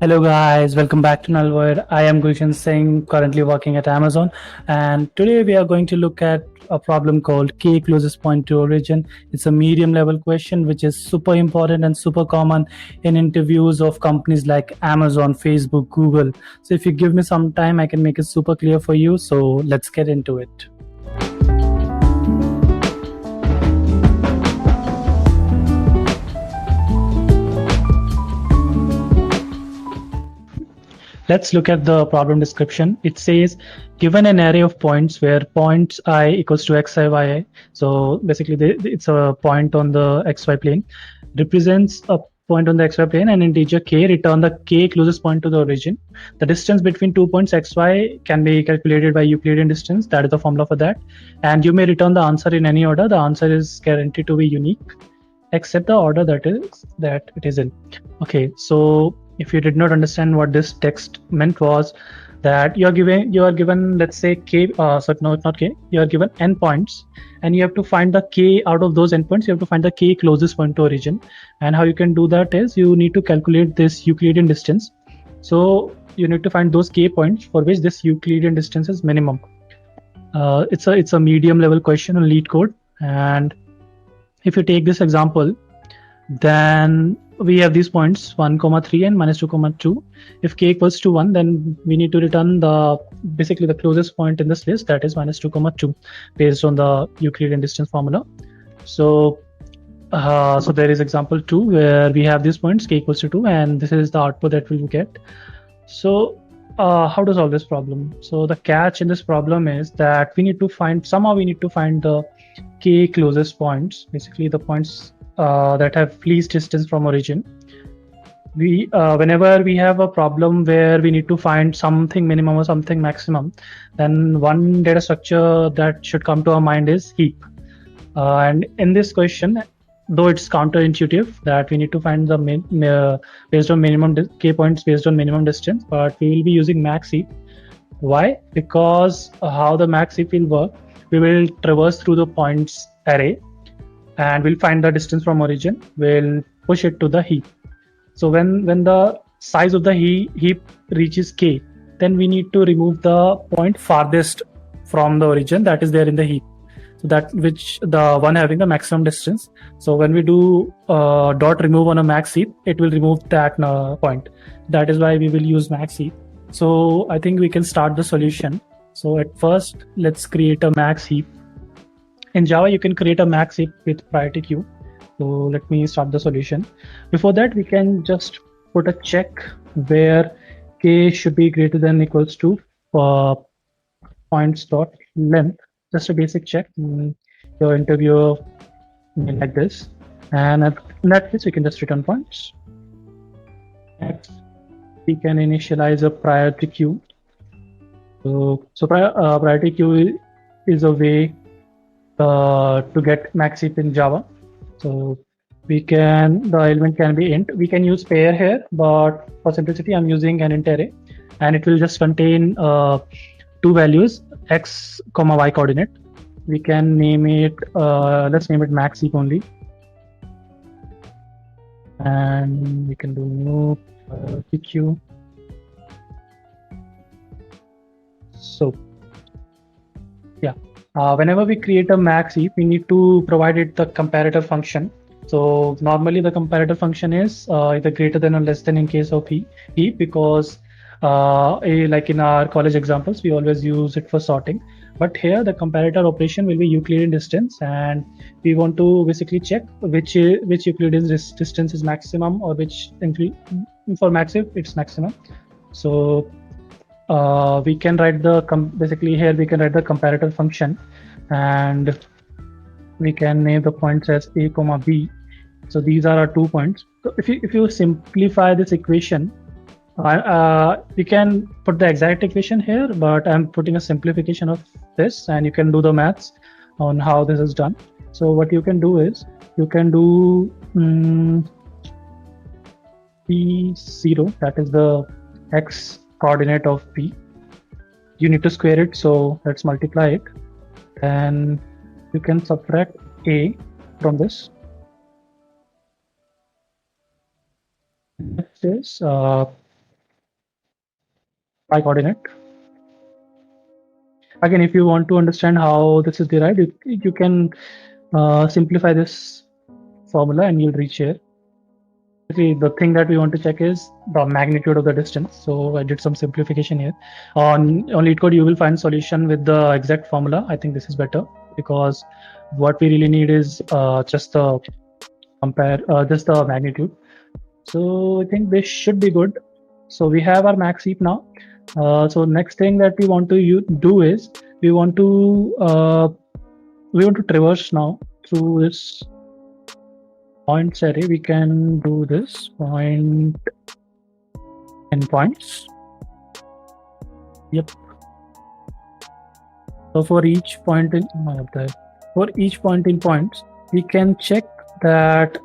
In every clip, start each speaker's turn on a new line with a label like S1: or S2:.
S1: Hello guys, welcome back to Nullvoid. I am Gulshan Singh, currently working at Amazon, and today we are going to look at a problem called K closest point to origin. It's a medium level question which is super important and super common in interviews of companies like Amazon, Facebook, Google. So if you give me some time, I can make it super clear for you. So let's get into it. Let's look at the problem description. It says, given an array of points where points I equals to xi, yi. So basically, it's a point on the xy plane, represents a point on the xy plane, and integer k, return the k closest point to the origin. The distance between 2 points xy can be calculated by Euclidean distance. That is the formula for that. And you may return the answer in any order. The answer is guaranteed to be unique except the order that it is in. Okay, so if you did not understand what this text meant, was that you are given, let's say, k, sorry, no, not k, you are given n points, and you have to find the k out of those n points. You have to find the k closest point to origin, and how you can do that is you need to calculate this Euclidean distance. So you need to find those k points for which this Euclidean distance is minimum. It's a medium level question on LeetCode, and if you take this example, then we have these points 1 comma 3 and minus 2 comma 2. If k equals to 1, then we need to return the basically the closest point in this list, that is minus 2 comma 2, based on the Euclidean distance formula. So so there is example 2 where we have these points k equals to 2, and this is the output that we will get. So how to solve this problem? So the catch in this problem is that we need to find the k closest points, basically the points that have least distance from origin. We whenever we have a problem where we need to find something minimum or something maximum, then one data structure that should come to our mind is heap. And in this question, though it's counterintuitive that we need to find the based on minimum k points based on minimum distance, but we will be using max heap. Why? Because how the max heap will work, we will traverse through the points array, and we'll find the distance from origin. We'll push it to the heap. So when the size of the heap reaches k, then we need to remove the point farthest from the origin that is there in the heap. So that which the one having the maximum distance. So when we do dot remove on a max heap, it will remove that point. That is why we will use max heap. So I think we can start the solution. So at first, let's create a max heap. In Java, you can create a max heap with priority queue. So let me start the solution. Before that, we can just put a check where k should be greater than equals to points dot length. Just a basic check. Your interviewer like this, and in that case, we can just return points. Next, we can initialize a priority queue. So priority queue is a way to get max heap in Java. So the element can be int. We can use pair here, but for simplicity, I'm using an int array, and it will just contain two values, x comma y coordinate. We can name it, let's name it max heap only, and we can do new pq. So yeah, whenever we create a max heap, we need to provide it the comparator function. So normally the comparator function is either greater than or less than in case of heap, because like in our college examples, we always use it for sorting. But here the comparator operation will be Euclidean distance, and we want to basically check which Euclidean distance is maximum, or which for max heap it's maximum. So we can write the basically here we can write the comparator function, and we can name the points as a comma b. So these are our 2 points. So if you simplify this equation, you can put the exact equation here, but I'm putting a simplification of this, and you can do the maths on how this is done. So what you can do is you can do p0, that is the x coordinate of p. You need to square it, so let's multiply it, and you can subtract a from this. Next is y coordinate. Again, if you want to understand how this is derived, you can simplify this formula and you'll reach here. The thing that we want to check is the magnitude of the distance. So I did some simplification here. On LeetCode, you will find solution with the exact formula. I think this is better because what we really need is just the just the magnitude. So I think this should be good. So we have our max heap now. So next thing that we want to do is we want to traverse now through this points array. We can do this point endpoints. Yep. So for each point in points, we can check that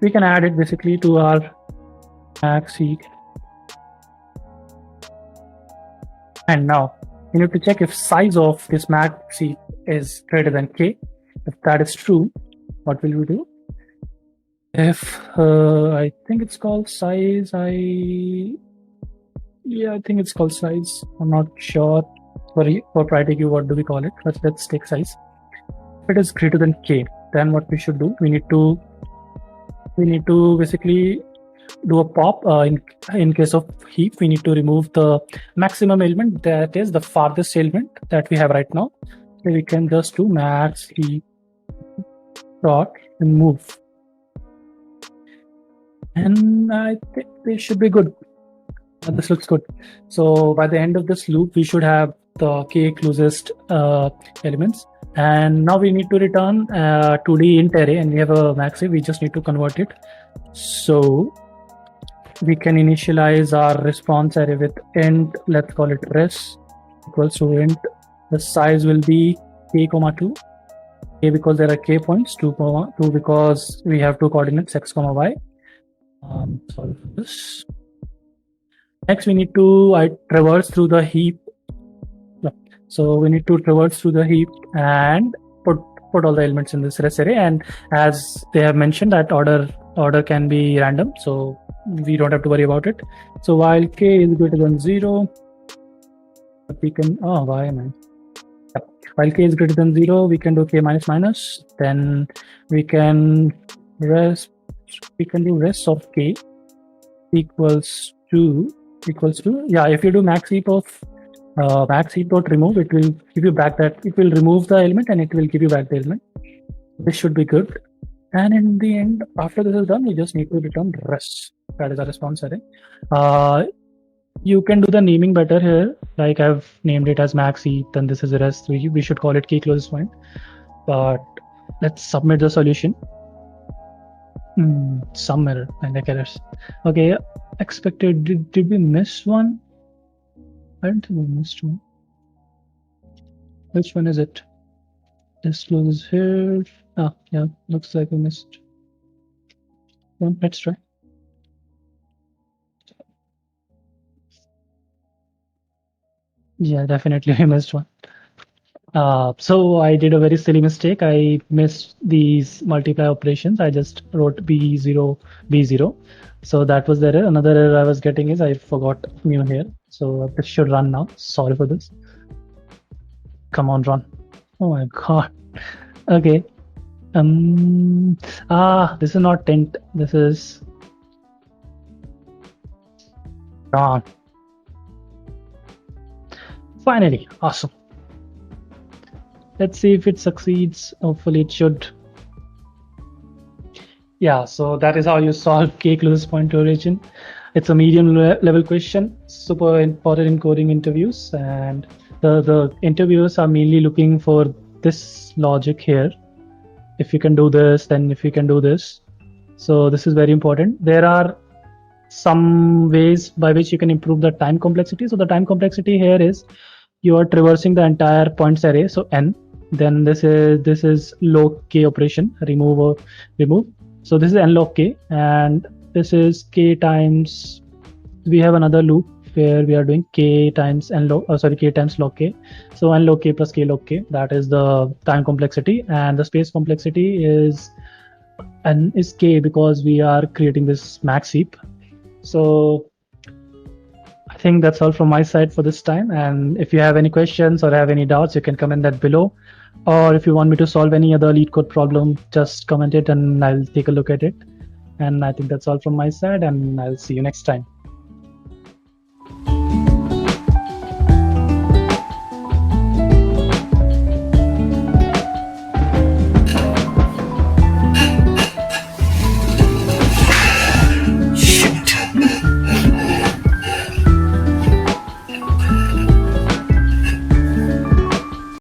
S1: we can add it basically to our max heap. And now we need to check if size of this max heap is greater than k. If that is true, what will we do? If I think it's called size, I think it's called size. I'm not sure for PyTQ what do we call it, but let's take size. If it is greater than k, then what we should do? We need to basically do a pop. In case of heap, we need to remove the maximum element, that is the farthest element that we have right now. So we can just do max heap dot remove. And I think this should be good. This looks good. So by the end of this loop, we should have the k closest elements. And now we need to return 2D int array, and we have a max heap. We just need to convert it. So we can initialize our response array with int, let's call it res equals to int. The size will be k, 2. K because there are k points, 2 because we have two coordinates x, y. Sorry for this. Next, we need to traverse through the heap. So we need to traverse through the heap and put all the elements in this res array. And as they have mentioned, that order can be random, so we don't have to worry about it. So while k is greater than 0, we can while k is greater than 0, we can do k minus minus. Then we can do res of k equals to if you do max heap dot remove, it will give you back that it will remove the element and it will give you back the element. This should be good. And in the end, after this is done, we just need to return res. That is our response array. You can do the naming better here. Like I've named it as max heap, then this is res. We should call it k closest point. But let's submit the solution. Some error and like errors. Okay, expected. Did we miss one? I don't think we missed one. Which one is it? This closes here. Yeah, looks like we missed one. Let's try. Yeah, definitely we missed one. So I did a very silly mistake. I missed these multiply operations. I just wrote B0, B0. So that was the error. Another error I was getting is I forgot mu here. So this should run now. Sorry for this. Come on, run. Oh my god. Okay. This is not tint. This is gone. Finally, awesome. Let's see if it succeeds. Hopefully it should. Yeah, so that is how you solve k closest point to origin. It's a medium level question, super important in coding interviews, and the interviewers are mainly looking for this logic here. If you can do this, then if you can do this. So this is very important. There are some ways by which you can improve the time complexity. So the time complexity here is you are traversing the entire points array, so n. Then this is log k operation, remove. So this is n log k, and this is k times. We have another loop where we are doing k times log k. So n log k plus k log k. That is the time complexity, and the space complexity is k because we are creating this max heap. So I think that's all from my side for this time. And if you have any questions or have any doubts, you can comment that below. Or if you want me to solve any other LeetCode problem, just comment it and I'll take a look at it. And I think that's all from my side, and I'll see you next time.